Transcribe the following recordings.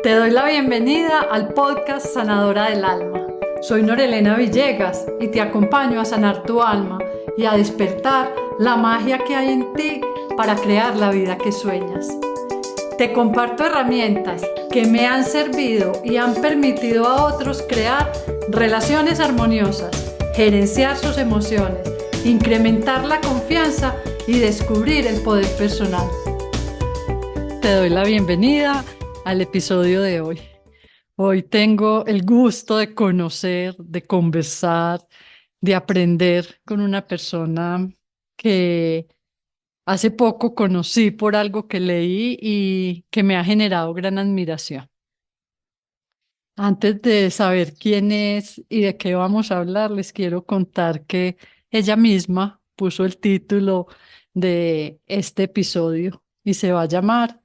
Te doy la bienvenida al podcast Sanadora del Alma. Soy Norelena Villegas y te acompaño a sanar tu alma y a despertar la magia que hay en ti para crear la vida que sueñas. Te comparto herramientas que me han servido y han permitido a otros crear relaciones armoniosas, gerenciar sus emociones, incrementar la confianza y descubrir el poder personal. Te doy la bienvenida al episodio de hoy. Hoy tengo el gusto de conocer, de conversar, de aprender con una persona que hace poco conocí por algo que leí y que me ha generado gran admiración. Antes de saber quién es y de qué vamos a hablar, les quiero contar que ella misma puso el título de este episodio y se va a llamar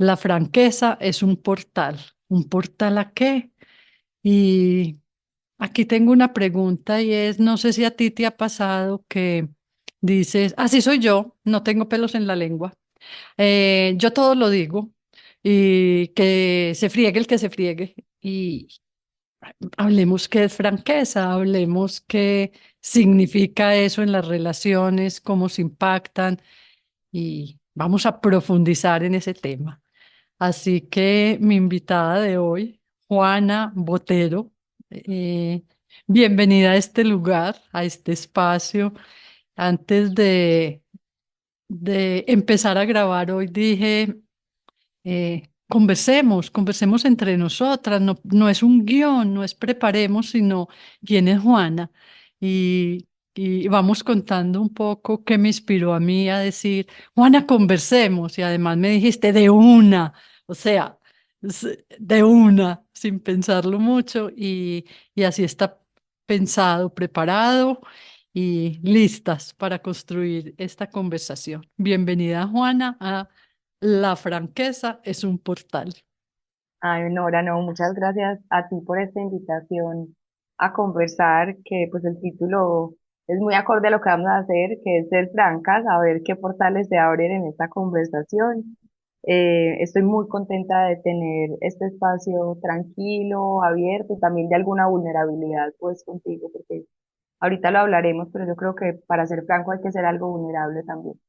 La franqueza es un portal. ¿Un portal a qué? Y aquí tengo una pregunta y es, no sé si a ti te ha pasado que dices, así soy yo, no tengo pelos en la lengua, yo todo lo digo y que se friegue el que se friegue. Y hablemos qué es franqueza, hablemos qué significa eso en las relaciones, cómo se impactan y vamos a profundizar en ese tema. Así que mi invitada de hoy, Juana Botero, eh, bienvenida a este lugar, a este espacio. Antes de empezar a grabar hoy dije, conversemos entre nosotras, no, no es un guión, no es preparemos, sino quién es Juana. Y vamos contando un poco qué me inspiró a mí a decir, Juana, conversemos. Y además me dijiste de una, o sea, de una, sin pensarlo mucho. Y así está pensado, preparado y listas para construir esta conversación. Bienvenida, Juana, a La franqueza es un portal. Ay, Nora, no, muchas gracias a ti por esta invitación a conversar, que pues el título es muy acorde a lo que vamos a hacer, que es ser francas, a ver qué portales se abren en esta conversación. Estoy muy contenta de tener este espacio tranquilo, abierto, y también de alguna vulnerabilidad pues contigo, porque ahorita lo hablaremos, pero yo creo que para ser franco hay que ser algo vulnerable también.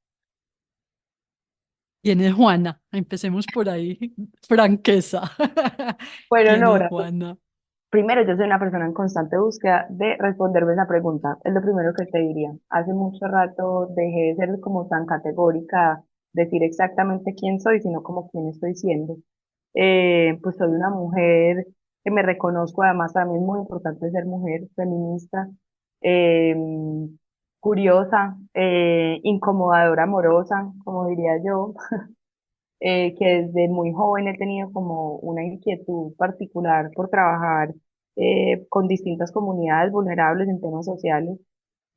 ¿Quién es Juana? Empecemos por ahí. Franqueza. Bueno, ¿Quién es Nora, Juana? primero, yo soy una persona en constante búsqueda de responderme esa pregunta. Es lo primero que te diría. Hace mucho rato dejé de ser como tan categórica, decir exactamente quién soy, sino como quién estoy siendo. Pues soy una mujer que me reconozco, además para mí es muy importante ser mujer, feminista, eh, curiosa, incomodadora, amorosa, como diría yo, que desde muy joven he tenido como una inquietud particular por trabajar con distintas comunidades vulnerables en temas sociales.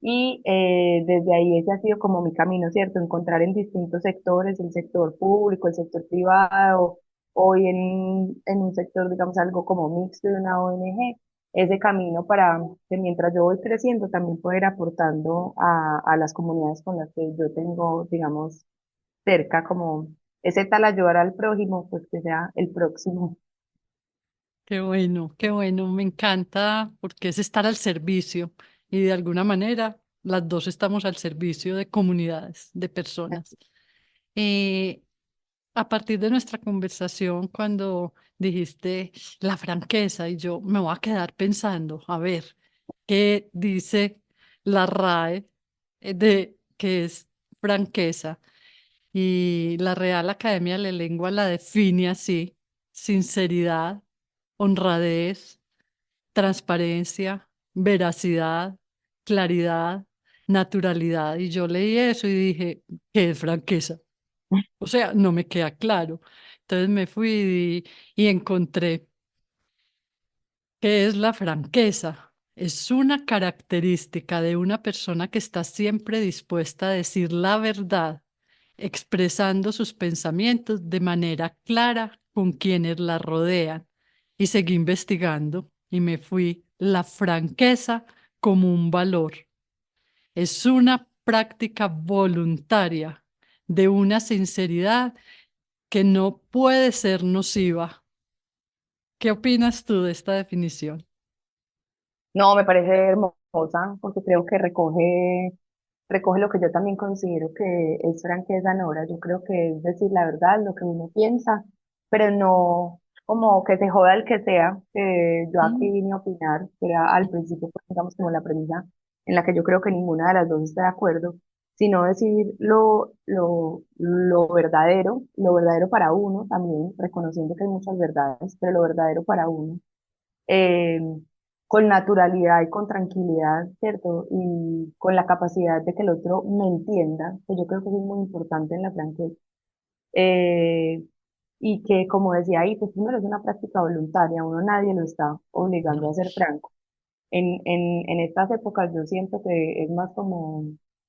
Y desde ahí ese ha sido como mi camino, ¿cierto? Encontrar en distintos sectores, el sector público, el sector privado, hoy en un sector, digamos, algo como mixto de una ONG, ese camino para que mientras yo voy creciendo también poder ir aportando a las comunidades con las que yo tengo, digamos, cerca, como ese tal ayudar al prójimo, pues que sea el próximo. Qué bueno, me encanta porque es estar al servicio y de alguna manera las dos estamos al servicio de comunidades, de personas. Eh, a partir de nuestra conversación, cuando dijiste la franqueza y yo me voy a quedar pensando, a ver, ¿qué dice la RAE de qué es franqueza? Y la Real Academia de la Lengua la define así: sinceridad, honradez, transparencia, veracidad, claridad, naturalidad. Y yo leí eso y dije, ¿qué es franqueza? O sea, no me queda claro. Entonces me fui y encontré qué es la franqueza. Es una característica de una persona que está siempre dispuesta a decir la verdad, expresando sus pensamientos de manera clara con quienes la rodean. Y seguí investigando y me fui la franqueza como un valor. Es una práctica voluntaria de una sinceridad que no puede ser nociva ¿Qué opinas tú de esta definición? No, me parece hermosa porque creo que recoge lo que yo también considero que es franqueza, Nora. Yo creo que es decir la verdad, lo que uno piensa, pero no como que se joda el que sea. Yo aquí Mm, vine a opinar, que era al principio, pues, digamos, como la premisa en la que yo creo que ninguna de las dos está de acuerdo, sino decir lo verdadero para uno también, reconociendo que hay muchas verdades, pero lo verdadero para uno eh, con naturalidad y con tranquilidad, ¿cierto? Y con la capacidad de que el otro me entienda, que yo creo que eso es muy importante en la franqueza. Eh, y que, como decía ahí, pues primero es una práctica voluntaria, uno nadie lo está obligando a ser franco. En estas épocas yo siento que es más como,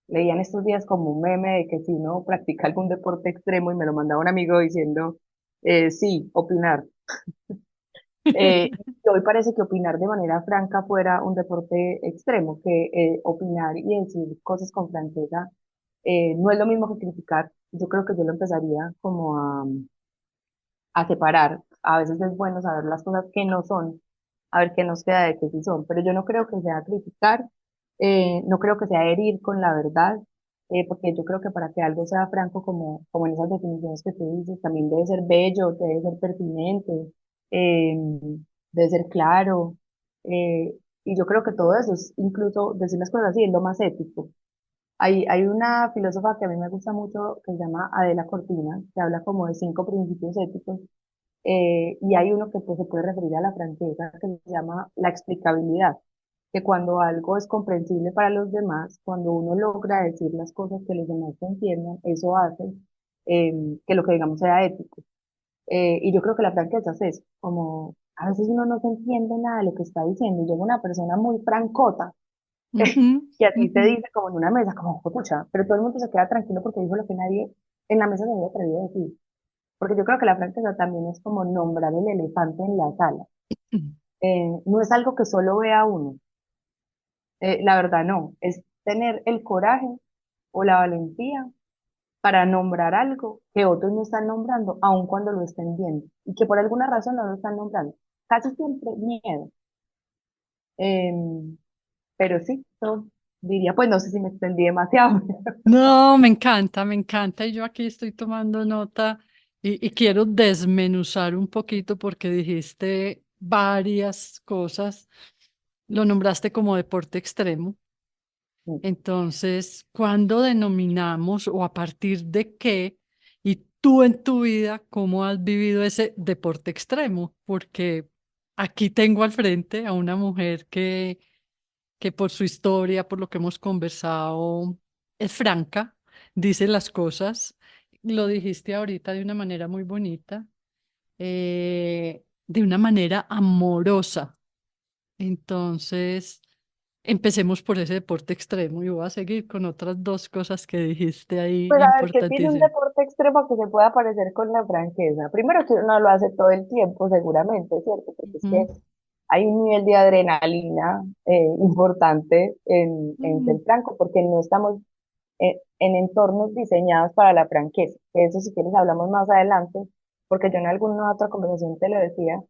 leían estos días como un meme de que si uno practica algún deporte extremo y me lo mandaba un amigo diciendo, sí, opinar. Y hoy parece que opinar de manera franca fuera un deporte extremo, que opinar y decir cosas con franqueza no es lo mismo que criticar. Yo creo que yo lo empezaría como a separar. A veces es bueno saber las cosas que no son, a ver qué nos queda de que sí son, pero yo no creo que sea criticar, no creo que sea herir con la verdad, porque yo creo que para que algo sea franco, como en esas definiciones que tú dices, también debe ser bello, debe ser pertinente, eh, debe ser claro, y yo creo que todo eso es, incluso decir las cosas así, es lo más ético. Hay una filósofa que a mí me gusta mucho que se llama Adela Cortina, que habla como de 5 principios éticos, y hay uno que pues, se puede referir a la franqueza, que se llama la explicabilidad, que cuando algo es comprensible para los demás, cuando uno logra decir las cosas que los demás entiendan, eso hace que lo que digamos sea ético. Y yo creo que la franqueza es eso, como a veces uno no se entiende nada de lo que está diciendo, y llega una persona muy francota, ujú, que a ti te ujú. dice como en una mesa, como, escucha, pero todo el mundo se queda tranquilo porque dijo lo que nadie en la mesa se había atrevido a decir. Porque yo creo que la franqueza también es como nombrar el elefante en la sala. No es algo que solo vea uno, la verdad no, es tener el coraje o la valentía para nombrar algo que otros no están nombrando, aun cuando lo estén viendo, y que por alguna razón no lo están nombrando. Casi siempre miedo. Em, pero sí, yo diría, pues no sé si me extendí demasiado. No, me encanta, me encanta. Y yo aquí estoy tomando nota y quiero desmenuzar un poquito porque dijiste varias cosas. Lo nombraste como deporte extremo. Entonces, ¿cuándo denominamos o a partir de qué? Y tú en tu vida, ¿cómo has vivido ese deporte extremo? Porque aquí tengo al frente a una mujer que por su historia, por lo que hemos conversado, es franca, dice las cosas. Lo dijiste ahorita de una manera muy bonita, de una manera amorosa. Entonces, empecemos por ese deporte extremo y voy a seguir con otras dos cosas que dijiste ahí Pues a ver, ¿qué tiene un importantísimas. deporte extremo que se pueda parecer con la franqueza? Primero que uno no lo hace todo el tiempo, seguramente, ¿cierto? Porque es que Ujú. hay un nivel de adrenalina importante en ser Mm, franco, porque no estamos en entornos diseñados para la franqueza. De eso si quieres hablamos más adelante, porque yo en alguna otra conversación te lo decía,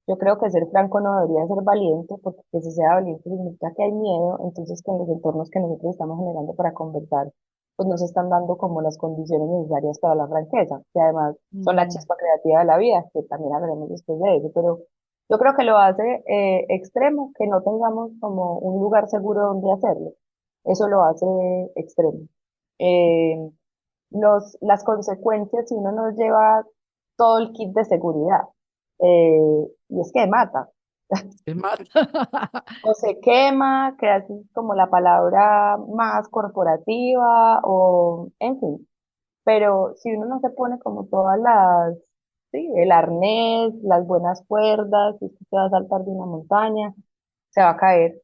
yo creo que ser franco no debería ser valiente, porque que si sea valiente significa que hay miedo, entonces que en los entornos que nosotros estamos generando para conversar, pues nos están dando como las condiciones necesarias para la franqueza, que además son la mm, chispa creativa de la vida, que también hablaremos después de eso, pero yo creo que lo hace extremo, que no tengamos como un lugar seguro donde hacerlo. Eso lo hace extremo. Eh, las consecuencias si uno no lleva todo el kit de seguridad. Y es que mata. qué mal. O se quema, que así es como la palabra más corporativa, o en fin. Pero si uno no se pone como todas sí, el arnés, las buenas cuerdas, si usted se va a saltar de una montaña, se va a caer.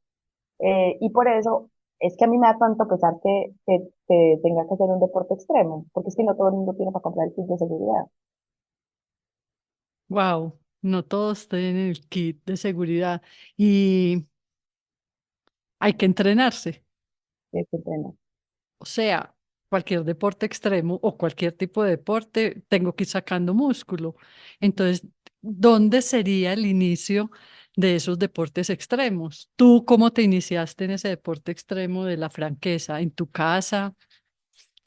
Y por eso es que a mí me da tanto pesar que tenga que ser un deporte extremo, porque es que no todo el mundo tiene para comprar el kit de seguridad. Wow, no todos tienen el kit de seguridad y hay que entrenarse. Ese tema. O sea, cualquier deporte extremo o cualquier tipo de deporte, tengo que ir sacando músculo. Entonces, ¿dónde sería el inicio de esos deportes extremos? ¿Tú cómo te iniciaste en ese deporte extremo de la franqueza? ¿En tu casa?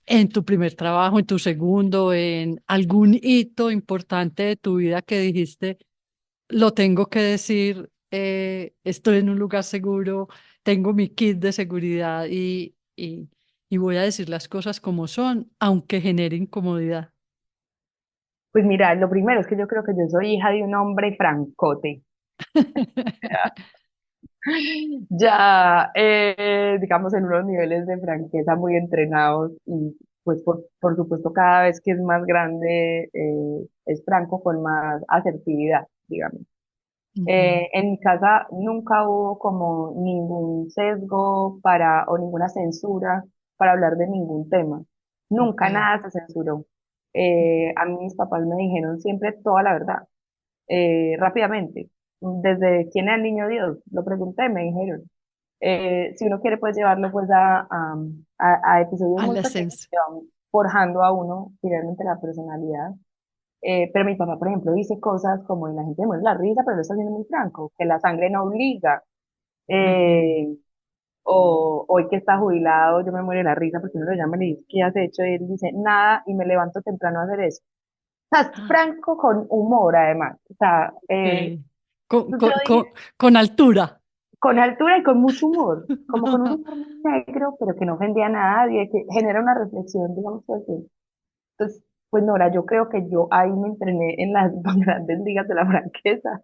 ¿En tu primer trabajo? ¿En tu segundo? ¿En algún hito importante de tu vida que dijiste, lo tengo que decir, estoy en un lugar seguro, tengo mi kit de seguridad y voy a decir las cosas como son, aunque genere incomodidad? Pues mira, lo primero es que yo creo que yo soy hija de un hombre francote. Ya, digamos, en unos niveles de franqueza muy entrenados y pues por supuesto cada vez que es más grande es franco con más asertividad, digamos. Ujú. En mi casa nunca hubo como ningún sesgo para o ninguna censura para hablar de ningún tema. Nunca Ok. nada se censuró. A mí mis papás me dijeron siempre toda la verdad, rápidamente. Desde quién era el niño Dios, lo pregunté, me dijeron. Si uno quiere, pues llevarlo pues a episodios A muy la pequeños esencia. que van forjando a uno finalmente la personalidad. Pero mi papá, por ejemplo, dice cosas como, y la gente muere la risa, pero lo está haciendo muy franco, que la sangre no obliga. Ujú. Eh, o hoy que está jubilado, yo me muero de la risa porque uno lo llama y le dice, ¿qué has hecho? Y él dice, nada, y me levanto temprano a hacer eso. O sea, es Ah, franco con humor, además. O sea, ok. Con, pues yo con, con, diría, con altura. con altura y con mucho humor, como con un humor muy negro, pero que no ofendía a nadie, que genera una reflexión, digamos, pues, entonces, pues Nora, yo creo que yo ahí me entrené en las grandes ligas de la franqueza.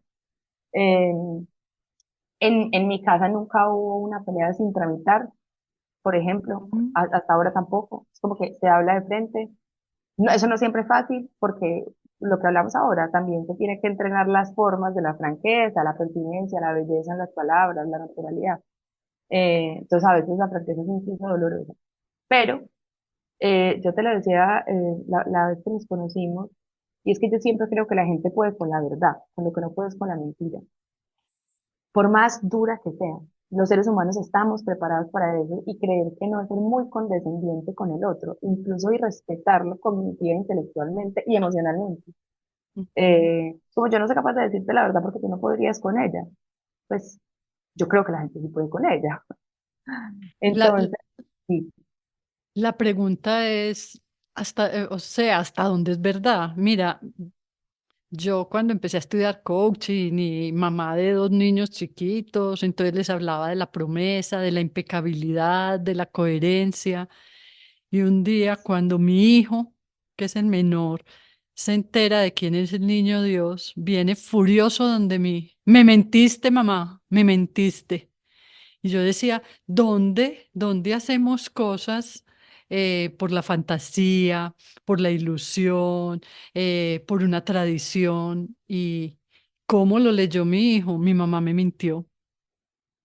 En, en mi casa nunca hubo una pelea sin tramitar, por ejemplo, Mm. hasta ahora tampoco. Es como que se habla de frente. No, eso no siempre es fácil porque lo que hablamos ahora también se tiene que entrenar las formas de la franqueza, la pertinencia, la belleza en las palabras, la naturalidad. Entonces a veces la franqueza es incluso dolorosa. Pero yo te lo decía la vez que nos conocimos, y es que yo siempre creo que la gente puede con la verdad, con lo que no puedes con la mentira, por más dura que sea. Los seres humanos estamos preparados para eso y creer que no es ser muy condescendiente con el otro, incluso y respetarlo cognitiva, intelectualmente y emocionalmente. Ujú. Como yo no soy capaz de decirte la verdad porque tú no podrías con ella, pues yo creo que la gente sí puede con ella. La, Entonces, sí, la pregunta es, o sea, ¿hasta dónde es verdad? Mira, yo cuando empecé a estudiar coaching y mamá de dos niños chiquitos, entonces les hablaba de la promesa, de la impecabilidad, de la coherencia. Y un día cuando mi hijo, que es el menor, se entera de quién es el niño Dios, viene furioso donde mí. Me mentiste, mamá, me mentiste. Y yo decía, ¿dónde hacemos cosas por la fantasía, por la ilusión, por una tradición? ¿Y cómo lo leyó mi hijo? Mi mamá me mintió.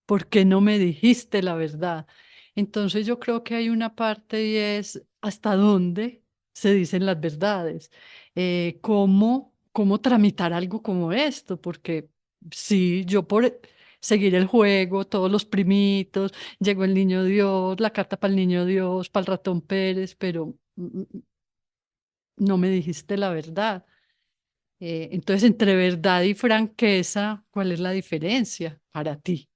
¿Por qué no me dijiste la verdad? Entonces yo creo que hay una parte y es hasta dónde se dicen las verdades. ¿Cómo tramitar algo como esto? Porque sí, yo por seguir el juego, todos los primitos, llegó el niño Dios, la carta para el niño Dios, para el ratón Pérez, pero no me dijiste la verdad. Entonces, entre verdad y franqueza, ¿cuál es la diferencia para ti?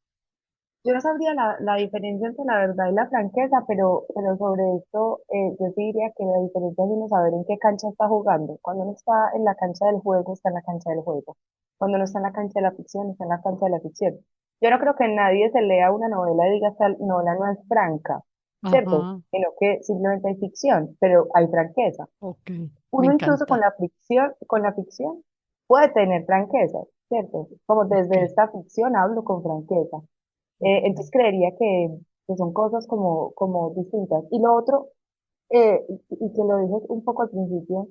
yo no sabría la diferencia entre la verdad y la franqueza, pero sobre esto yo sí diría que la diferencia es uno saber en qué cancha está jugando. Cuando uno está en la cancha del juego, está en la cancha del juego. Cuando uno está en la cancha de la ficción, está en la cancha de la ficción. Yo no creo que nadie se lea una novela y diga, esta novela no es franca, ¿cierto? Ajá, Sino que simplemente hay ficción, pero hay franqueza. ok, me Uno incluso encanta. con la ficción puede tener franqueza, ¿cierto? Como Ok, desde esta ficción hablo con franqueza. ok. Entonces creería que son cosas como distintas. Y lo otro, y que lo dije un poco al principio,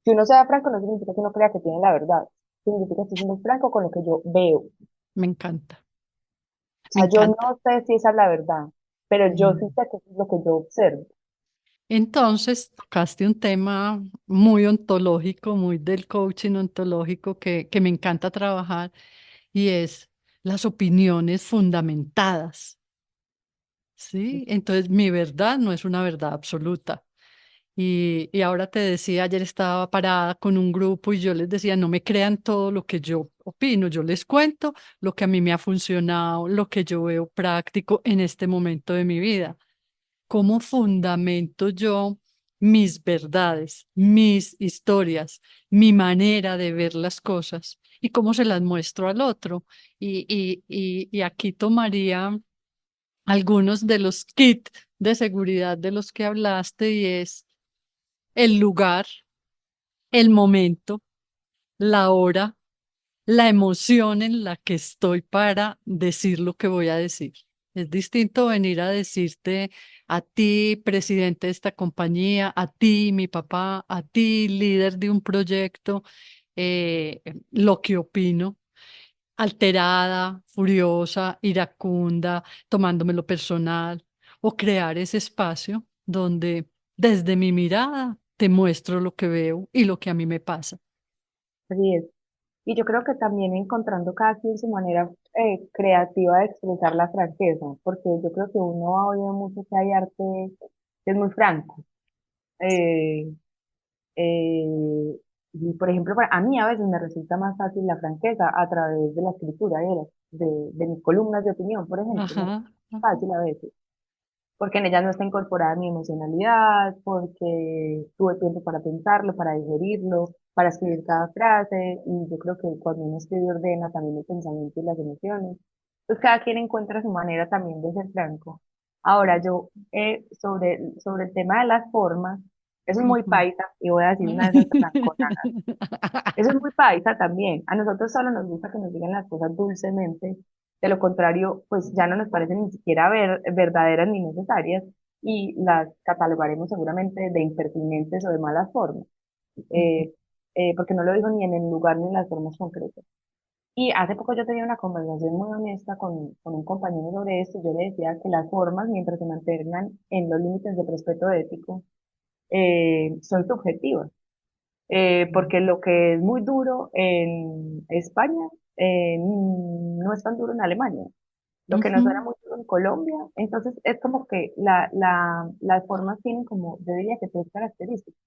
que uno sea franco no significa que uno crea que tiene la verdad, significa que estoy siendo franco con lo que yo veo. O Me encanta, me sea, yo no encanta. sé si esa es la verdad, pero yo sí Mm. sé que eso es lo que yo observo. Entonces, tocaste un tema muy ontológico, muy del coaching ontológico que me encanta trabajar y es las opiniones fundamentadas, ¿sí? Entonces, mi verdad no es una verdad absoluta. Y ahora te decía, ayer estaba parada con un grupo y yo les decía, no me crean todo lo que yo opino, yo les cuento lo que a mí me ha funcionado, lo que yo veo práctico en este momento de mi vida. ¿Cómo fundamento yo mis verdades, mis historias, mi manera de ver las cosas y cómo se las muestro al otro? Y aquí tomaría algunos de los kits de seguridad de los que hablaste y es el lugar, el momento, la hora, la emoción en la que estoy para decir lo que voy a decir. Es distinto venir a decirte a ti, presidente de esta compañía, a ti, mi papá, a ti, líder de un proyecto, lo que opino, alterada, furiosa, iracunda, tomándomelo personal, o crear ese espacio donde desde mi mirada te muestro lo que veo y lo que a mí me pasa. Así es. Y yo creo que también encontrando cada quien su manera creativa de expresar la franqueza, porque yo creo que uno ha oído mucho que hay arte que es muy franco. Eh, eh, y por ejemplo, a mí a veces me resulta más fácil la franqueza a través de la escritura, de mis columnas de opinión, por ejemplo, me resulta Ajá. fácil a veces porque en ellas no está incorporada mi emocionalidad, porque tuve tiempo para pensarlo, para digerirlo, para escribir cada frase, y yo creo que cuando uno escribe ordena también el pensamiento y las emociones. Pues cada quien encuentra su manera también de ser franco. Ahora, yo, sobre el tema de las formas, eso es muy Ujú. paisa, y voy a decir una de esas franconas. Eso es muy paisa también. A nosotros solo nos gusta que nos digan las cosas dulcemente. De lo contrario, pues ya no nos parecen ni siquiera verdaderas ni necesarias y las catalogaremos seguramente de impertinentes o de malas formas, Ujú, eh, porque no lo digo ni en el lugar ni en las formas concretas. Y hace poco yo tenía una conversación muy honesta con un compañero sobre esto y yo le decía que las formas, mientras se mantengan en los límites del respeto ético, son subjetivas, porque lo que es muy duro en España no es tan duro en Alemania, lo que nos suena ujú, muy duro en Colombia, entonces es como que las formas tienen como, yo diría que tres características.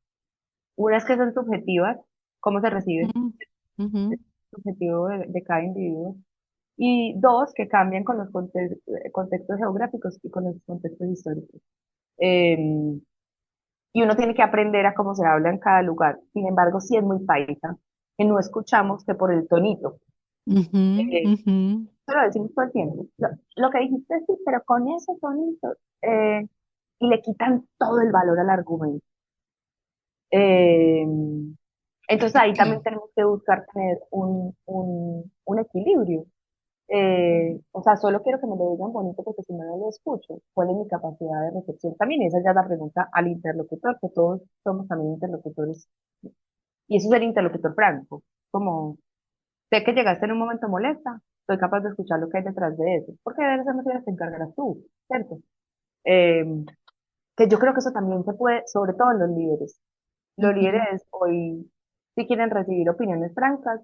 Una es que son subjetivas, cómo se recibe, ujú, ujú, es subjetivo de cada individuo, y dos, que cambian con los contextos geográficos y con los contextos históricos. Em, y uno tiene que aprender a cómo se habla en cada lugar. Sin embargo, sí es muy paisa, que no escuchamos que por el tonito, ujú, eh, ujú, pero decimos todo el tiempo. Lo que dijiste sí, pero con ese tonito, y le quitan todo el valor al argumento. Eh, entonces ahí también tenemos que buscar tener un equilibrio. O sea, solo quiero que me lo digan bonito porque si no, no lo escucho. ¿Cuál es mi capacidad de recepción? También esa ya es la pregunta al interlocutor, que todos somos también interlocutores. Y eso es el interlocutor franco. Como, sé que llegaste en un momento molesta, soy capaz de escuchar lo que hay detrás de eso. Porque de eso no te encargarás tú, ¿cierto? Eh, que yo creo que eso también se puede, sobre todo en los líderes. Los ujú, líderes hoy sí quieren recibir opiniones francas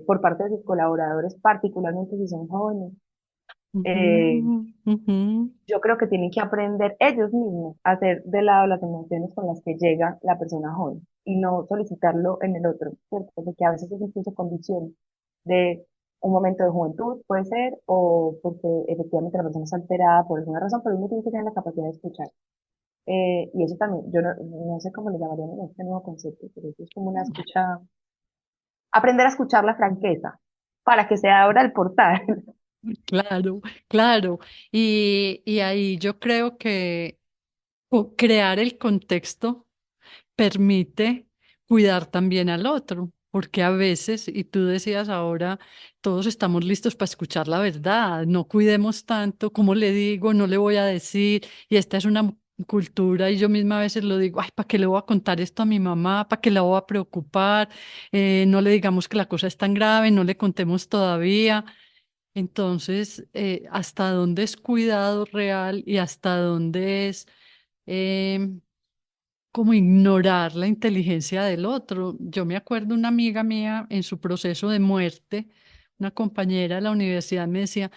por parte de sus colaboradores, particularmente si son jóvenes. Eh, ujú, ujú, yo creo que tienen que aprender ellos mismos a hacer de lado las emociones con las que llega la persona joven y no solicitarlo en el otro, ¿cierto? Porque a veces es incluso condición de un momento de juventud, puede ser, o porque efectivamente la persona está alterada por alguna razón, pero uno tiene que tener la capacidad de escuchar. Y eso también, yo no sé cómo le llamarían a este nuevo concepto, pero eso es como una escucha, aprender a escuchar la franqueza para que se abra el portal. claro, claro. Y ahí yo creo que crear el contexto permite cuidar también al otro, porque a veces, y tú decías ahora, todos estamos listos para escuchar la verdad, no cuidemos tanto, como le digo, no le voy a decir, y esta es una cultura, y yo misma a veces lo digo, ay, ¿para qué le voy a contar esto a mi mamá? ¿Para qué la voy a preocupar? No le digamos que la cosa es tan grave, no le contemos todavía. Entonces, ¿hasta dónde es cuidado real y hasta dónde es... em, como ignorar la inteligencia del otro? Yo me acuerdo una amiga mía en su proceso de muerte, una compañera de la universidad me decía,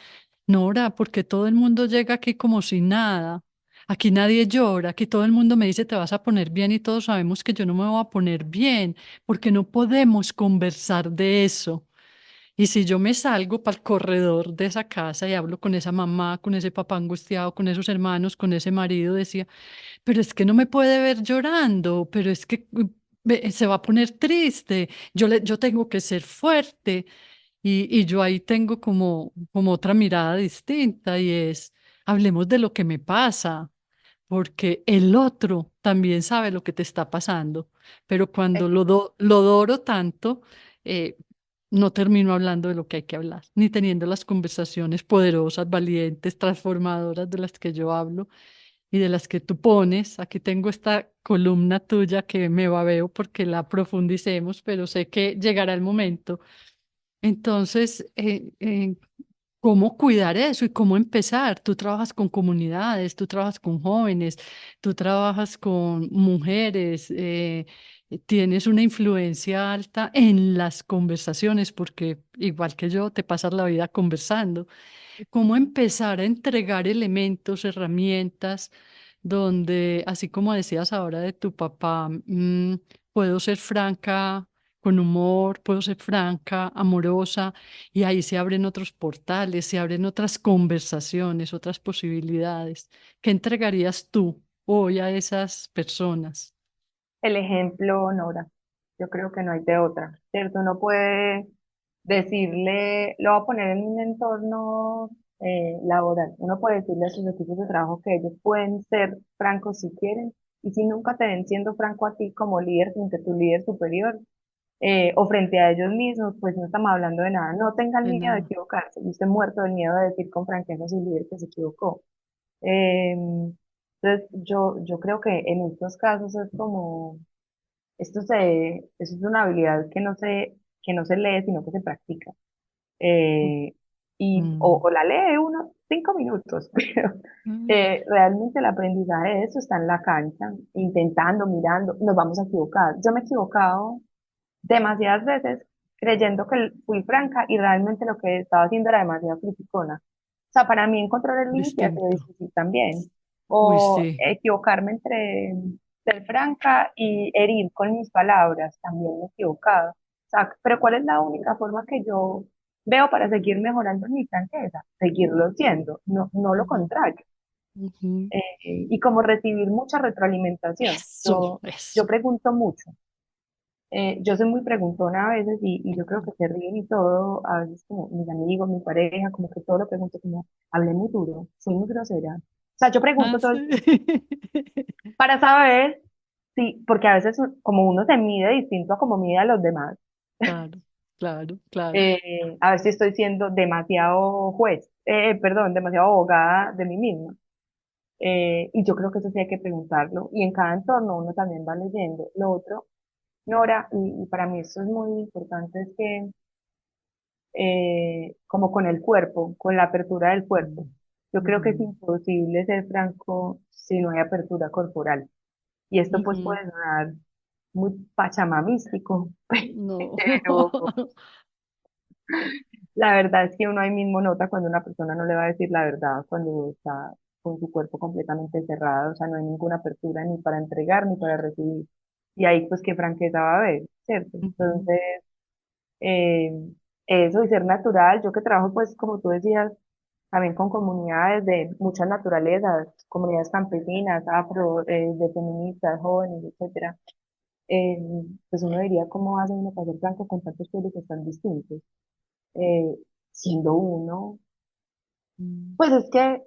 Nora, porque todo el mundo llega aquí como si nada. Aquí nadie llora, aquí todo el mundo me dice te vas a poner bien y todos sabemos que yo no me voy a poner bien porque no podemos conversar de eso. Y si yo me salgo para el corredor de esa casa y hablo con esa mamá, con ese papá angustiado, con esos hermanos, con ese marido, decía, pero es que no me puede ver llorando, pero es que se va a poner triste, yo tengo que ser fuerte. Y yo ahí tengo como otra mirada distinta y es, hablemos de lo que me pasa, porque el otro también sabe lo que te está pasando, pero cuando lo doro tanto, eh, no termino hablando de lo que hay que hablar, ni teniendo las conversaciones poderosas, valientes, transformadoras de las que yo hablo y de las que tú pones. Aquí tengo esta columna tuya que me babeo porque la profundicemos, pero sé que llegará el momento. Entonces, ¿cómo cuidar eso y cómo empezar? Tú trabajas con comunidades, tú trabajas con jóvenes, tú trabajas con mujeres, tienes una influencia alta en las conversaciones porque igual que yo, te pasas la vida conversando. ¿Cómo empezar a entregar elementos, herramientas, donde, así como decías ahora de tu papá, puedo ser franca con humor, puedo ser franca, amorosa, y ahí se abren otros portales, se abren otras conversaciones, otras posibilidades? ¿Qué entregarías tú hoy a esas personas? El ejemplo, Nora, yo creo que no hay de otra, ¿cierto? Uno puede decirle, lo voy a poner en un entorno laboral, uno puede decirle a sus equipos de trabajo que ellos pueden ser francos si quieren, y si nunca te ven siendo franco a ti como líder frente a tu líder superior, o frente a ellos mismos, pues no estamos hablando de nada. No tengan De miedo de nada. equivocarse, y usted muerto del miedo de decir con franqueza a su líder que se equivocó. Entonces, yo creo que en estos casos es como eso es una habilidad que no se lee, sino que se practica. Eh, Mm, o la lee unos 5 minutos, pero mm, realmente el aprendizaje de eso está en la cancha, intentando, mirando, nos vamos a equivocar. Yo me he equivocado demasiadas veces creyendo que fui franca y realmente lo que estaba haciendo era demasiado criticona. O sea, para mí encontrar el límite ha sido distinto. difícil también. Uy, O sí. equivocarme entre ser franca y herir con mis palabras, también me he equivocado. O sea, pero ¿cuál es la única forma que yo veo para seguir mejorando mi franqueza? Seguirlo siendo, no lo Ujú, contrario. ujú. Y como recibir mucha retroalimentación. Eso, Yo eso. pregunto mucho. Yo soy muy preguntona a veces y yo creo que se ríen y todo, a veces como mis amigos, mi pareja, como que todo lo pregunto como, hablé muy duro, soy muy grosera. O sea, yo Ah, pregunto todo sí. el tiempo para saber si, porque a veces como uno se mide distinto a como mide a los demás, Claro, claro, claro. a ver si estoy siendo demasiado juez, perdón, demasiado abogada de mí misma. Y yo creo que eso sí hay que preguntarlo. Y en cada entorno uno también va leyendo. Lo otro, Nora, y para mí esto es muy importante, es que como con el cuerpo, con la apertura del cuerpo. Mm, Yo creo que es ujú, imposible ser franco si no hay apertura corporal. Y esto pues ujú. puede sonar muy pachamamístico, No. pero la verdad es que uno ahí mismo nota cuando una persona no le va a decir la verdad, cuando está con su cuerpo completamente cerrado, o sea, no hay ninguna apertura ni para entregar ni para recibir. Y ahí pues qué franqueza va a haber, ¿cierto? Ujú, Entonces, eh, eso y ser natural, yo que trabajo pues como tú decías, también con comunidades de muchas naturalezas, comunidades campesinas, afro, de feministas, jóvenes, etcétera. Eh, pues uno diría cómo hace uno para ser franco con tantos públicos tan distintos. Eh, Siendo uno, mm, pues es que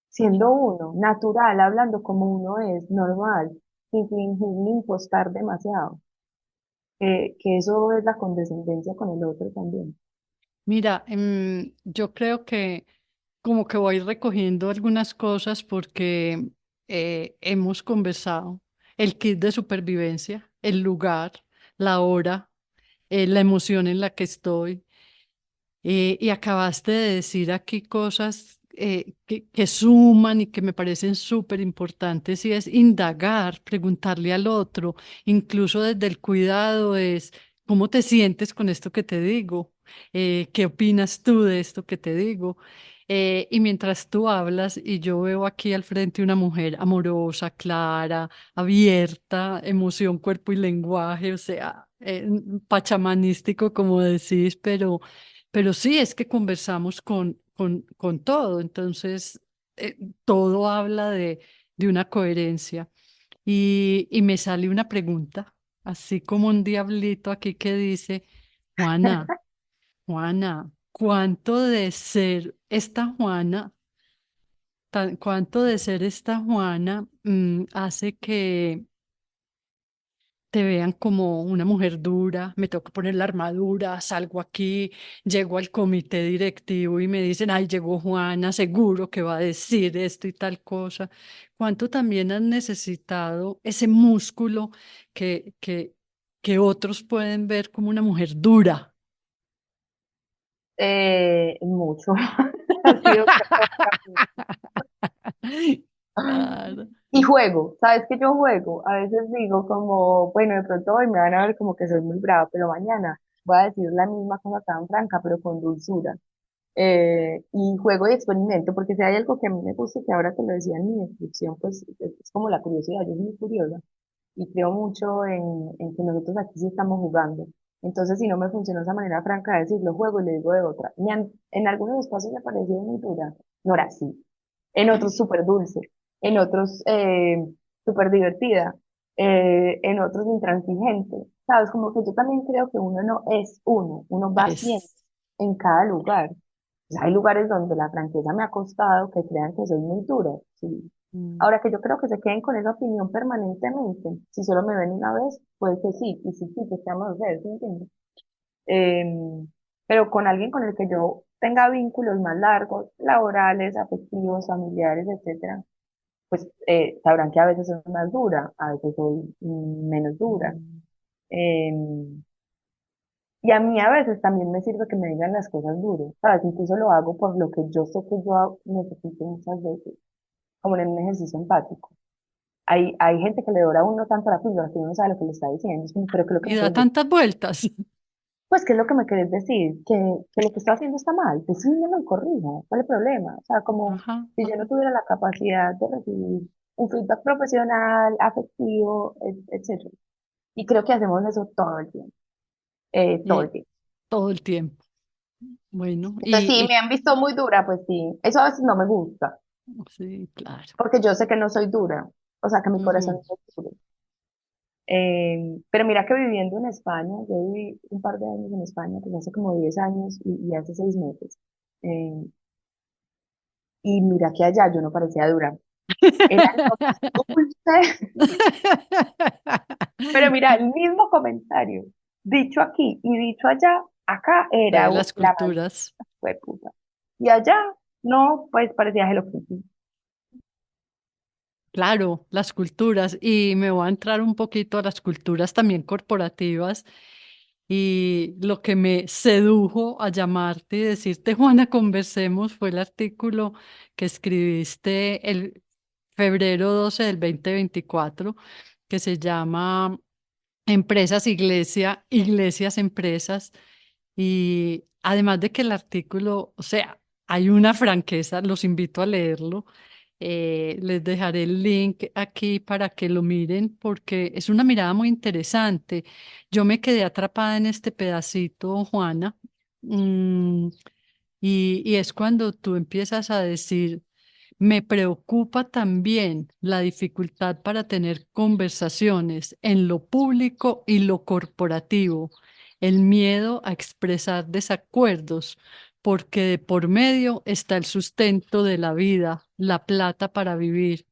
siendo uno, natural, hablando como uno es, normal, sin fingir ni impostar demasiado, que eso es la condescendencia con el otro también. Mira, yo creo que como que voy recogiendo algunas cosas porque hemos conversado. El kit de supervivencia, el lugar, la hora, la emoción en la que estoy. Y acabaste de decir aquí cosas que suman y que me parecen súper importantes y es indagar, preguntarle al otro, incluso desde el cuidado es, ¿cómo te sientes con esto que te digo? ¿Qué opinas tú de esto que te digo? Y mientras tú hablas y yo veo aquí al frente una mujer amorosa, clara, abierta, emoción, cuerpo y lenguaje, o sea, pachamanístico, como decís, pero sí es que conversamos con todo, entonces eh, todo habla de una coherencia. Y me sale una pregunta, así como un diablito aquí que dice, Juana, Juana, ¿cuánto de ser esta Juana, cuánto de ser esta Juana hace que te vean como una mujer dura? Me tengo que poner la armadura, salgo aquí, llego al comité directivo y me dicen, ay, llegó Juana, seguro que va a decir esto y tal cosa. ¿Cuánto también has necesitado ese músculo que, que, que otros pueden ver como una mujer dura? Mucho. Ha sido Claro. y juego, ¿sabes que yo juego? A veces digo como, bueno, de pronto hoy me van a ver como que soy muy brava, pero mañana voy a decir la misma cosa tan franca, pero con dulzura. Y juego y experimento, porque si hay algo que a mí me gusta y que ahora te lo decía en mi descripción, pues es como la curiosidad, yo soy muy curiosa y creo mucho en que nosotros aquí sí estamos jugando. Entonces, si no me funciona esa manera franca de decirlo, juego y le digo de otra. En algunos espacios me pareció muy dura, no era así. En otros súper dulce, en otros súper divertida, en otros intransigente. ¿Sabes? Como que yo también creo que uno no es uno, uno va siendo Es. en cada lugar. Pues hay lugares donde la franqueza me ha costado que crean que soy muy dura, sí. Mm. Ahora que yo creo que se queden con esa opinión permanentemente. Si solo me ven una vez, puede que sí, y sí, sí, pues qué vamos a hacer, ¿sí me entiendes? Pero con alguien con el que yo tenga vínculos más largos, laborales, afectivos, familiares, etcétera, pues sabrán que a veces soy más dura, a veces soy menos dura. Mm. Em, y a mí a veces también me sirve que me digan las cosas duras, ¿sabes? Incluso lo hago por lo que yo sé que necesito muchas veces, como en un ejercicio empático. Hay gente que le dora a uno tanto la píldora que uno no sabe lo que le está diciendo. Es como, pero ¿qué es lo que Y me da quieres decir? tantas vueltas. Pues, ¿qué es lo que me quieres decir? Que lo que estoy haciendo está mal. Pues sí, yo me corrijo. ¿Cuál es el problema? O sea, como Ajá. si yo no tuviera la capacidad de recibir un feedback profesional, afectivo, etcétera. Y creo que hacemos eso todo el tiempo. Todo el Y tiempo. todo el tiempo. Bueno, Entonces, sí, me han visto muy dura, pues sí. Eso a veces no me gusta, sí, claro. porque yo sé que no soy dura. O sea, que mi corazón Ujú. no es duro. Pero mira que viviendo en España, yo viví un par de años en España, pues hace como 10 años y hace 6 meses. Eh, y mira que allá yo no parecía dura. Era lo más dulce. Pero mira, el mismo comentario, dicho aquí y dicho allá, acá era De las la más culturas. puta. Y allá, no, pues parecía Hello Kitty. Claro, las culturas. Y me voy a entrar un poquito a las culturas también corporativas. Y lo que me sedujo a llamarte y decirte, Juana, conversemos, fue el artículo que escribiste el febrero 12 del 2024, que se llama Empresas, Iglesia, Iglesias, Empresas. Y además de que el artículo, o sea, hay una franqueza, los invito a leerlo. Les dejaré el link aquí para que lo miren porque es una mirada muy interesante. Yo me quedé atrapada en este pedacito, Juana, mm, y es cuando tú empiezas a decir, me preocupa también la dificultad para tener conversaciones en lo público y lo corporativo, el miedo a expresar desacuerdos, porque de por medio está el sustento de la vida, la plata para vivir.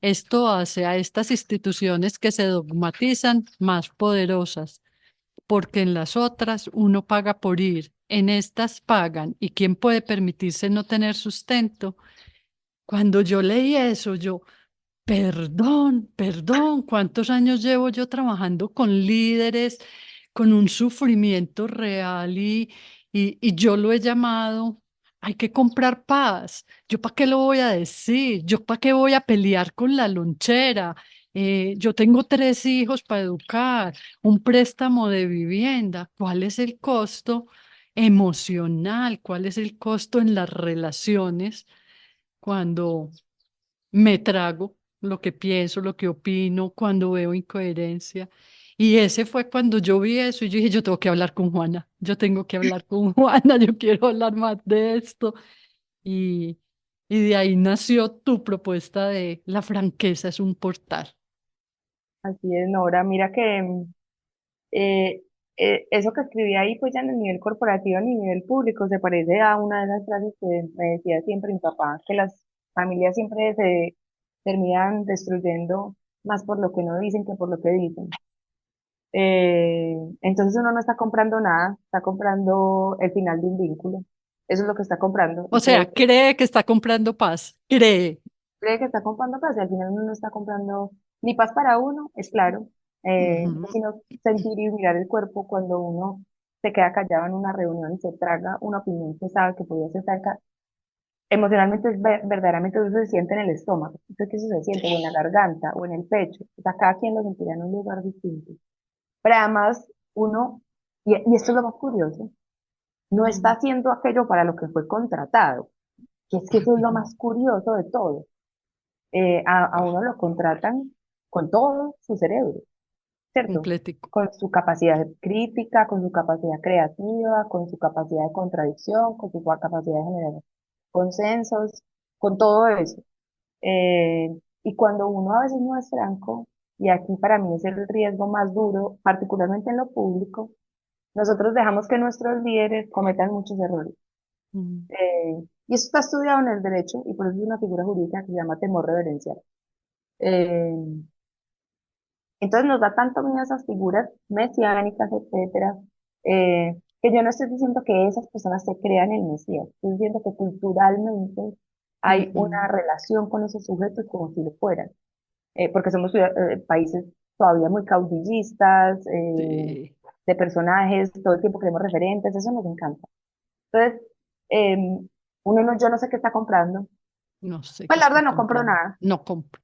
Esto hace a estas instituciones que se dogmatizan más poderosas, porque en las otras uno paga por ir, en estas pagan, y ¿quién puede permitirse no tener sustento? Cuando yo leí eso, yo, perdón, perdón, ¿cuántos años llevo yo trabajando con líderes, con un sufrimiento real y yo lo he llamado, hay que comprar paz? ¿Yo para qué lo voy a decir? ¿Yo para qué voy a pelear con la lonchera? Yo tengo 3 hijos para educar, un préstamo de vivienda, ¿cuál es el costo? emocional, cuál es el costo en las relaciones cuando me trago lo que pienso, lo que opino, cuando veo incoherencia. Y ese fue cuando yo vi eso y yo dije, yo tengo que hablar con Juana, yo tengo que hablar con Juana, yo quiero hablar más de esto. Y, y de ahí nació tu propuesta de la franqueza es un portal. Así es, Nora. Mira que eh, eso que escribí ahí, pues ya en el nivel corporativo, a nivel público, se parece a una de las frases que me decía siempre mi papá, que las familias siempre se terminan destruyendo más por lo que no dicen que por lo que dicen. Entonces uno no está comprando nada, está comprando el final de un vínculo. Eso es lo que está comprando. O Y cree sea, cree que está comprando paz, cree. cree que está comprando paz y al final uno no está comprando ni paz para uno, es claro, Ujú. sino sentir y mirar el cuerpo cuando uno se queda callado en una reunión y se traga una opinión que sabe que podía ser cerca. Emocionalmente, verdaderamente eso se siente en el estómago, entonces que eso se siente o en la garganta o en el pecho, o sea, cada quien lo sentirá en un lugar distinto. Pero además, uno, y esto es lo más curioso, no está Mm. haciendo aquello para lo que fue contratado, que es que eso es lo más curioso de todo. A Wow, uno lo contratan con todo su cerebro, ¿cierto? completico. Con su capacidad crítica, con su capacidad creativa, con su capacidad de contradicción, con su capacidad de generar consensos, con todo eso. Y cuando uno a veces no es franco, y aquí para mí es el riesgo más duro, particularmente en lo público, nosotros dejamos que nuestros líderes cometan muchos errores. Mm. Y eso está estudiado en el derecho y por eso es una figura jurídica que se llama temor reverencial. Eh, entonces nos da tanto miedo esas figuras mesiánicas, etcétera, que yo no estoy diciendo que esas personas se crean el Mesías, estoy diciendo que culturalmente hay una Ujú. relación con esos sujetos como si lo fueran, porque somos países todavía muy caudillistas, Sí, de personajes, todo el tiempo queremos referentes, eso nos encanta. Entonces, eh, uno no, yo no sé qué está comprando, no sé pues qué la está verdad no compro comprando. nada. No compro.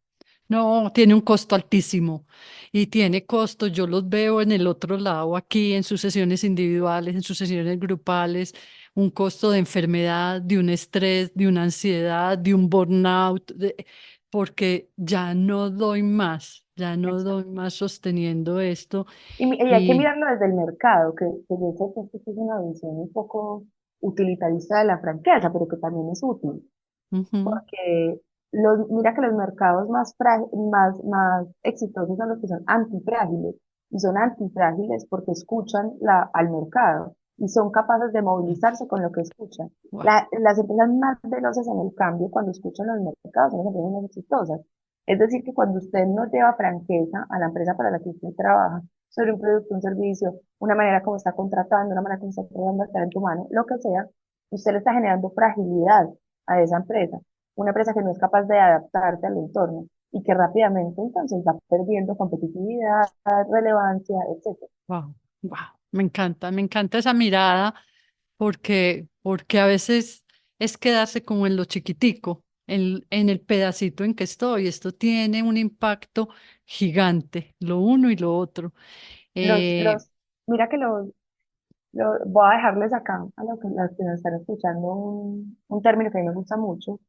No, tiene un costo altísimo y tiene costo, yo los veo en el otro lado, aquí en sus sesiones individuales, en sus sesiones grupales, un costo de enfermedad, de un estrés, de una ansiedad, de un burnout, porque ya no doy más, ya no doy más sosteniendo esto Y hay que y mirarlo desde el mercado, que yo sé que esto es una visión un poco utilitarista de la franqueza, pero que también es útil, ujú, porque mira que los mercados más exitosos son los que son antifrágiles, y son antifrágiles porque escuchan al mercado y son capaces de movilizarse con lo que escuchan. wow, Las empresas más veloces en el cambio, cuando escuchan los mercados, son las empresas más exitosas. Es decir, que cuando usted no lleva franqueza a la empresa para la que usted trabaja, sobre un producto, un servicio, una manera como está contratando, una manera como está tratando de en tu mano, lo que sea, usted le está generando fragilidad a esa empresa. Una empresa que no es capaz de adaptarse al entorno y que rápidamente entonces va perdiendo competitividad, relevancia, etcétera. wow, wow, me encanta esa mirada porque a veces es quedarse como en lo chiquitico, en el pedacito en que estoy. Esto tiene un impacto gigante, lo uno y lo otro. Los, Eh, los, mira que voy a dejarles acá a las que nos están escuchando un término que a mí me gusta mucho,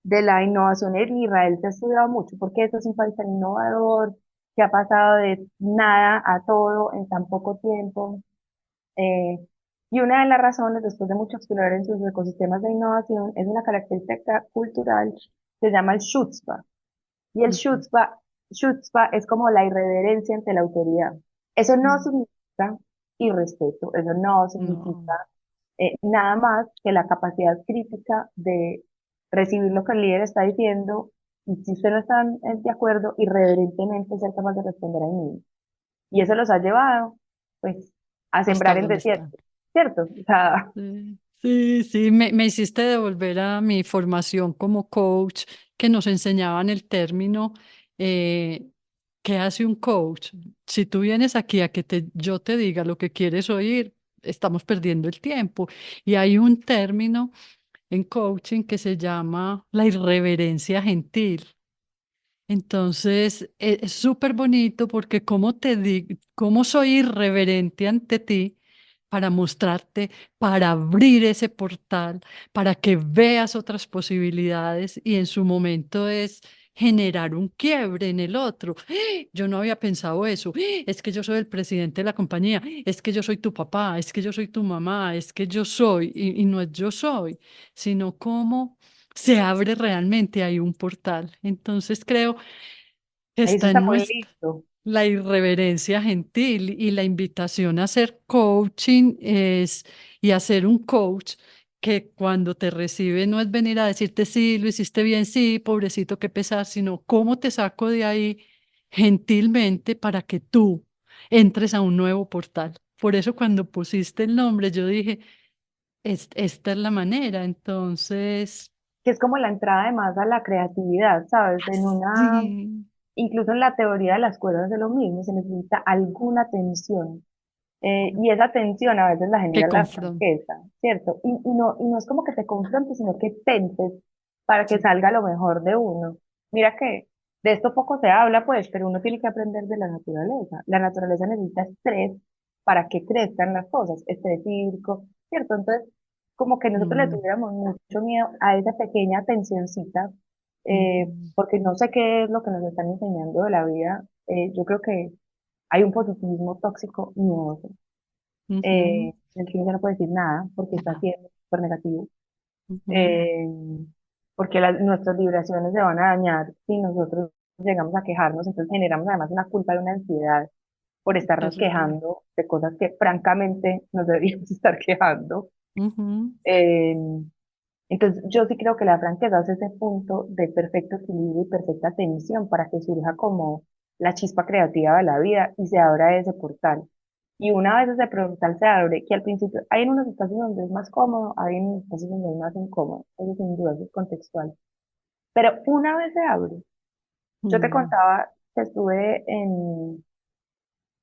de la innovación en Israel se ha estudiado mucho, porque esto es un país tan innovador, que ha pasado de nada a todo en tan poco tiempo. Eh, y una de las razones, después de mucho explorar en sus ecosistemas de innovación, es una característica cultural que se llama el shutzpah. Y el ujú, shutzpah es como la irreverencia ante la autoridad. Eso no mm, significa irrespeto, eso no no, significa nada más que la capacidad crítica de recibir lo que el líder está diciendo y si usted no está de acuerdo, irreverentemente ser capaz de responder ahí mismo. Y eso los ha llevado, pues, a hasta sembrar el donde está. desierto, ¿cierto? O sea, Sí, sí, me hiciste devolver a mi formación como coach, que nos enseñaban el término, eh, ¿qué hace un coach? Si tú vienes aquí a que yo te diga lo que quieres oír, estamos perdiendo el tiempo. Y hay un término en coaching que se llama la irreverencia gentil. Entonces, es súper bonito porque cómo soy irreverente ante ti para mostrarte, para abrir ese portal, para que veas otras posibilidades y en su momento es generar un quiebre en el otro. Yo no había pensado eso. Es que yo soy el presidente de la compañía, es que yo soy tu papá, es que yo soy tu mamá, es que yo soy, y no es yo soy, sino cómo se abre realmente ahí un portal. Entonces creo que Eso está está en muy nuestra lindo. la irreverencia gentil y la invitación a hacer coaching es y a ser un coach que cuando te recibe no es venir a decirte sí, lo hiciste bien, sí, pobrecito, qué pesar, sino cómo te saco de ahí gentilmente para que tú entres a un nuevo portal. Por eso cuando pusiste el nombre yo dije, esta es la manera". Entonces, Que es como la entrada además a la creatividad, ¿sabes? sí, Incluso en la teoría de las cuerdas de lo mismo, se necesita alguna tensión. Y esa tensión a veces la que genera la confronte. franqueza, ¿cierto? Y no es como que te confrontes, sino que tenses para que Sí. salga lo mejor de uno. Mira que de esto poco se habla, pues, pero uno tiene que aprender de la naturaleza. La naturaleza necesita estrés para que crezcan las cosas, estrés hídrico, ¿cierto? Entonces, como que nosotros le Mm, tuviéramos mucho miedo a esa pequeña tensioncita, ujú, porque no sé qué es lo que nos están enseñando de la vida. Yo creo que hay un positivismo tóxico miedoso, ujú. en el que uno ya no puede decir nada porque está Ajá, siendo súper negativo, ujú. eh, porque nuestras vibraciones se van a dañar si nosotros llegamos a quejarnos, entonces generamos además una culpa y una ansiedad por estarnos Terrible. quejando de cosas que francamente nos deberíamos estar quejando. Ujú, Eh, entonces yo sí creo que la franqueza es ese punto de perfecto equilibrio y perfecta tensión para que surja como la chispa creativa de la vida y se abra ese portal. Y una vez ese portal se abre, que al principio hay en unos espacios donde es más cómodo, hay en unos espacios donde es más incómodo, eso sin duda eso es contextual. Pero una vez se abre, yo te mm, contaba que estuve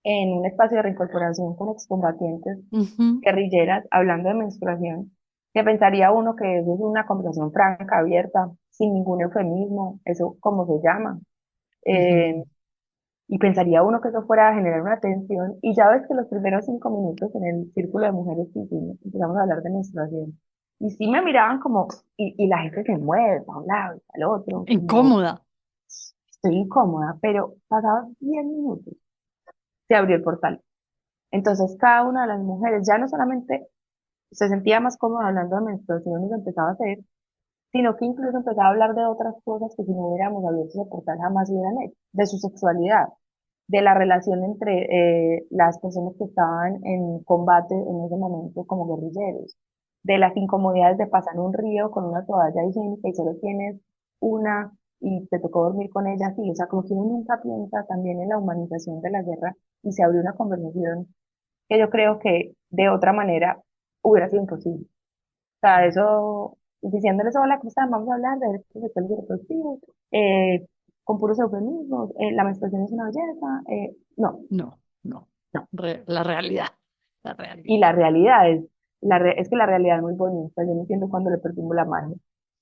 en un espacio de reincorporación con excombatientes ujú, guerrilleras hablando de menstruación, que pensaría uno que eso es una conversación franca, abierta, sin ningún eufemismo, eso como se llama. ujú. Eh, y pensaría uno que eso fuera a generar una tensión. Y ya ves que los primeros 5 minutos en el círculo de mujeres que hicimos, empezamos a hablar de menstruación. Y sí me miraban como, y la gente se mueve para un lado y para el otro, como Incómoda. estoy incómoda, pero pasados 10 minutos se abrió el portal. Entonces cada una de las mujeres ya no solamente se sentía más cómoda hablando de menstruación y lo empezaba a hacer, sino que incluso empezaba a hablar de otras cosas que si no hubiéramos abierto ese portal jamás hubieran hecho, de su sexualidad, de la relación entre las personas que estaban en combate en ese momento como guerrilleros, de las incomodidades de pasar un río con una toalla higiénica y solo tienes una y te tocó dormir con ella así, o sea, como que uno nunca piensa también en la humanización de la guerra y se abrió una conversación que yo creo que de otra manera hubiera sido imposible. O sea, eso, diciéndoles, hola, ¿cómo están? Vamos a hablar de derechos sexuales y reproductivos, con puros eufemismos, la menstruación es una belleza, no, No, no. no. La realidad. La realidad. Y la realidad es, es que la realidad es muy bonita, yo no entiendo cuándo le perdimos la magia.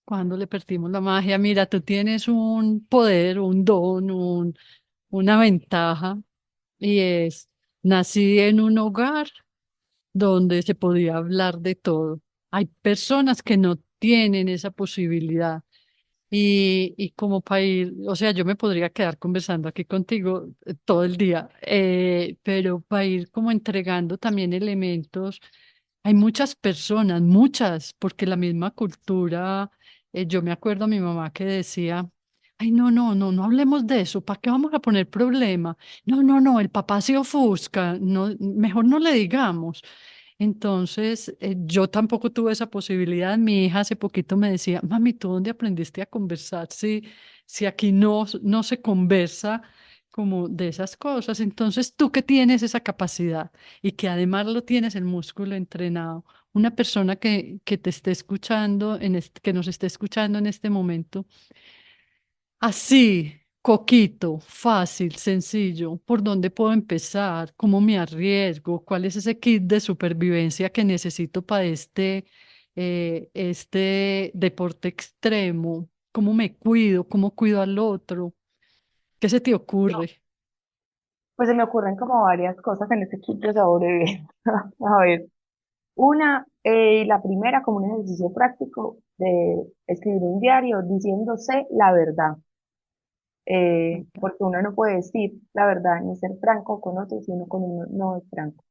Cuando le perdimos la magia, mira, tú tienes un poder, un don, una ventaja, y es, nací en un hogar donde se podía hablar de todo. Hay personas que no tienen esa posibilidad. Y como para ir, o sea, yo me podría quedar conversando aquí contigo todo el día, pero para ir como entregando también elementos, hay muchas personas, muchas, porque la misma cultura, yo me acuerdo a mi mamá que decía, ay, no, no, no, no hablemos de eso, ¿para qué vamos a poner problema? No, no, no, el papá se ofusca, no, mejor no le digamos. Entonces, yo tampoco tuve esa posibilidad. Mi hija hace poquito me decía, mami, ¿tú dónde aprendiste a conversar? Si aquí no se conversa como de esas cosas. Entonces, tú que tienes esa capacidad y que además lo tienes el músculo entrenado, una persona que te esté escuchando, que nos esté escuchando en este momento, así, coquito, fácil, sencillo, ¿por dónde puedo empezar? ¿Cómo me arriesgo? ¿Cuál es ese kit de supervivencia que necesito para este deporte extremo? ¿Cómo me cuido? ¿Cómo cuido al otro? ¿Qué se te Yo, ocurre? pues se me ocurren como varias cosas en este kit de sobrevivencia. A ver, La primera como un ejercicio práctico de escribir un diario diciéndose la verdad, Ok. porque uno no puede decir la verdad ni ser franco con otros si uno con uno no es franco.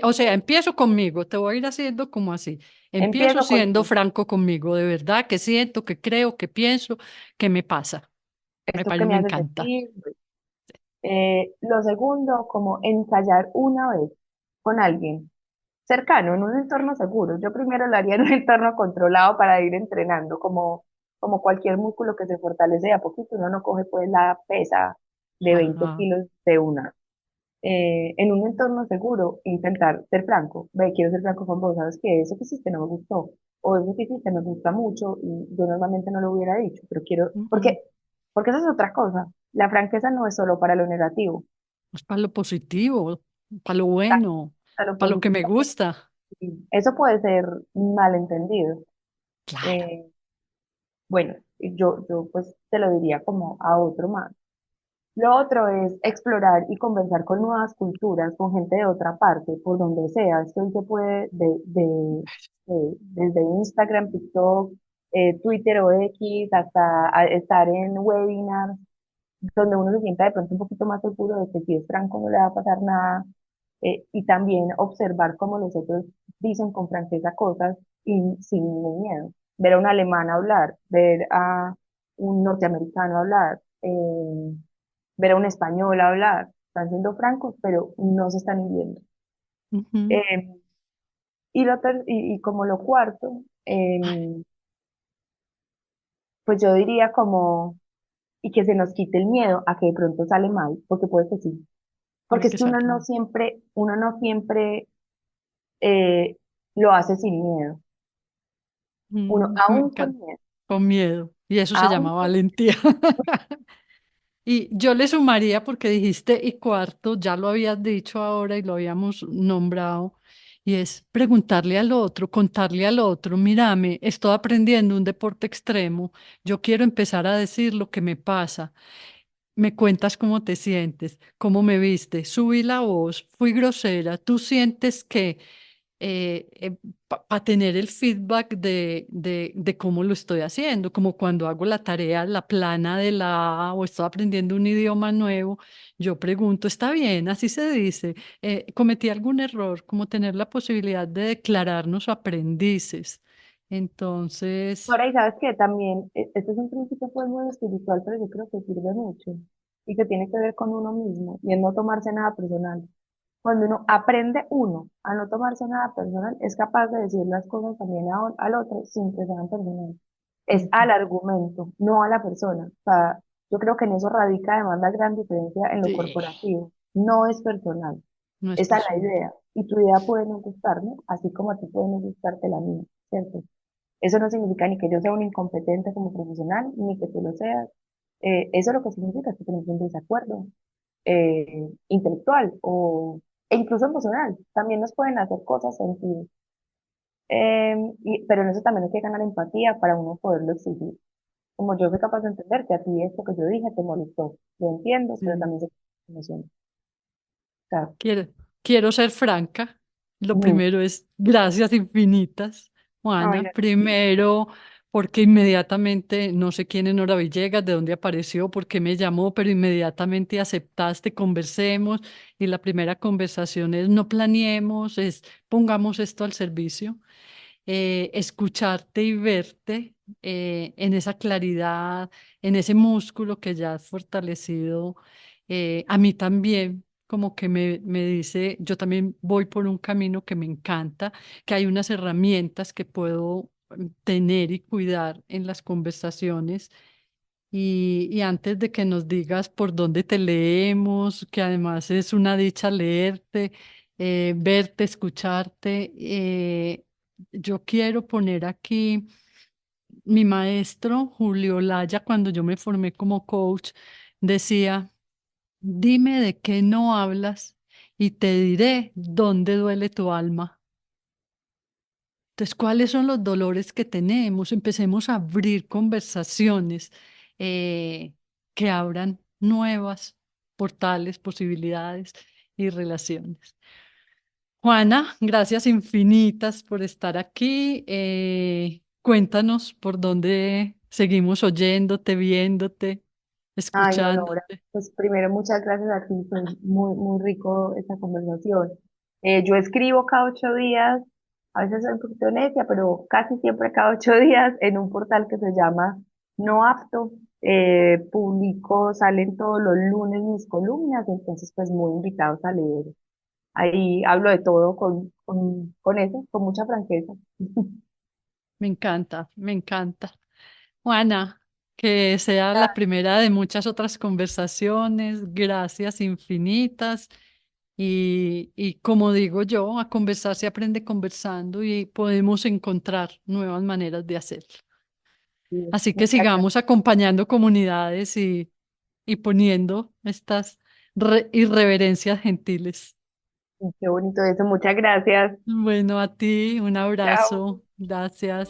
O sea, empiezo conmigo, te voy a ir haciendo como así. Empiezo Empiezo siendo contigo, franco conmigo, de verdad, que siento, que creo, que pienso, que me pasa. Me esto que parece, me me hace encanta. sentir. Lo segundo, como ensayar una vez con alguien cercano, en un entorno seguro. Yo primero lo haría en un entorno controlado para ir entrenando, como cualquier músculo que se fortalece de a poquito. Uno no coge pues la pesa de 20 Ajá. kilos de una. En un entorno seguro, intentar ser franco. Ve, quiero ser franco con vos, ¿sabes qué? Eso que hiciste no me gustó. O eso que hiciste me gusta mucho y yo normalmente no lo hubiera dicho, pero quiero, Ujú. porque eso es otra cosa. La franqueza no es solo para lo negativo, Es para lo positivo, para lo bueno, para lo para lo que me positivo. gusta. Eso puede ser malentendido. Claro. Eh, bueno, yo pues te lo diría como a otro más. Lo otro es explorar y conversar con nuevas culturas, con gente de otra parte, por donde sea. Esto hoy se puede desde Instagram, TikTok, Twitter o X, hasta estar en webinars, donde uno se sienta de pronto un poquito más seguro de que si es franco no le va a pasar nada. Y también observar cómo los otros dicen con franqueza cosas y sin ningún miedo. Ver a un alemán hablar, ver a un norteamericano hablar, ver a un español hablar. Están siendo francos, pero no se están hiriendo. Ujú. Eh, y como lo cuarto, Ay, pues yo diría como, y que se nos quite el miedo a que de pronto sale mal, porque puede que sí. puede Porque es que que salga mal. uno no siempre eh, lo hace sin miedo. Uno, Me aún con encanta. miedo, Con miedo. Y eso se aún llama con valentía. Y yo le sumaría, porque dijiste y cuarto, ya lo habías dicho ahora y lo habíamos nombrado, y es preguntarle al otro, contarle al otro, mírame, estoy aprendiendo un deporte extremo, yo quiero empezar a decir lo que me pasa, me cuentas cómo te sientes, cómo me viste, subí la voz, fui grosera, tú sientes que para tener el feedback de cómo lo estoy haciendo, como cuando hago la tarea, la plana de la A o estoy aprendiendo un idioma nuevo, yo pregunto, ¿está bien? Así se dice. ¿Cometí algún error? Como tener la posibilidad de declararnos aprendices. Entonces, ahora, y sabes que también, este es un principio pues muy espiritual, pero yo creo que sirve mucho y que tiene que ver con uno mismo y es no tomarse nada personal. Cuando uno aprende uno a no tomarse nada personal, es capaz de decir las cosas también al otro sin que sean personales. Es ujú, al argumento, no a la persona. O sea, yo creo que en eso radica además la gran diferencia en lo sí, corporativo. No es personal, no es es a la personal. idea. Y tu idea puede no gustarme, así como a ti puede no gustarte la mía, ¿cierto? Eso no significa ni que yo sea un incompetente como profesional, ni que tú lo seas. Eso lo que significa es que tenemos un desacuerdo intelectual e incluso emocional. También nos pueden hacer cosas sentir. Pero en eso también hay que ganar empatía para uno poderlo exigir. Como yo soy capaz de entender que a ti esto que yo dije te molestó. Lo entiendo, pero Sí. también sé que es emoción. Claro. Quiero ser franca. Lo Ujú. primero es gracias infinitas, Ay, Juana. no. Primero, porque inmediatamente, no sé quién es Nora Villegas, de dónde apareció, por qué me llamó, pero inmediatamente aceptaste, conversemos. Y la primera conversación es no planeemos, es pongamos esto al servicio. Escucharte y verte en esa claridad, en ese músculo que ya has fortalecido. A mí también, como que me dice, yo también voy por un camino que me encanta, que hay unas herramientas que puedo tener y cuidar en las conversaciones. Y antes de que nos digas por dónde te leemos, que además es una dicha leerte, verte, escucharte, yo quiero poner aquí mi maestro Julio Laya, cuando yo me formé como coach, decía, dime de qué no hablas y te diré dónde duele tu alma. Entonces, ¿cuáles son los dolores que tenemos? Empecemos a abrir conversaciones que abran nuevas portales, posibilidades y relaciones. Juana, gracias infinitas por estar aquí. Cuéntanos por dónde seguimos oyéndote, viéndote, Ay, no, Laura. escuchándote. Pues primero, muchas gracias a ti. Fue muy, muy rico esta conversación. Yo escribo cada 8 días, a veces soy un poquito necia, pero casi siempre cada 8 días en un portal que se llama No Apto. Publico, salen todos los lunes mis columnas, entonces pues muy invitados a leer. Ahí hablo de todo con eso, con mucha franqueza. Me encanta, me encanta. Juana, que sea la primera de muchas otras conversaciones. Gracias infinitas. Y como digo yo, a conversar se aprende conversando y podemos encontrar nuevas maneras de hacerlo. Sí, Así que muchas sigamos acompañando comunidades y poniendo estas irreverencias gentiles. gracias. Qué bonito eso. Muchas gracias. Bueno, a ti un Chao. abrazo. Gracias.